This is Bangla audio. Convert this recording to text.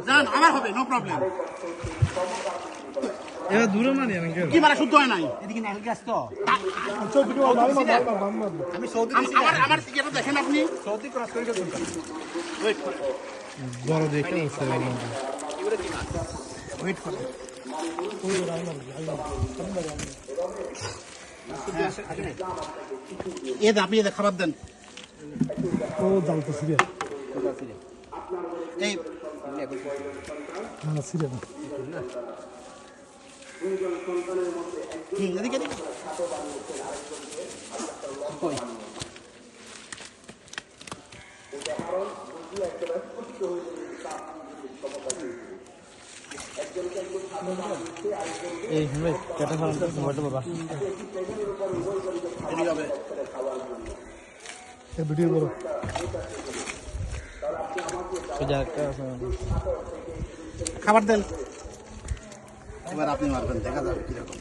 জান আমার হবে নো প্রবলেম। এবার দূরে মারি আঙ্কেল কি মানে শুদ্ধ হয় নাই এদিকে নারকেল গাছ তো আমি আমার টিকেটটা দেখেন আপনি সৌদি ক্রস করে গেছি ওয়েট করেন বড় দেখে ওয়েট করেন এ দা আপনি খাবার দেন ও জানতো সিরিয়াস এই না সিরিয়াস এদিকে এদিকে কই এই ভাই কেটে ফেলতে মোবাইলটা বাবা এদিকে হবে এই ভিডিও করো সোজা একটা খাবার দেন এবার আপনি মারবেন দেখা যাবে কিরকম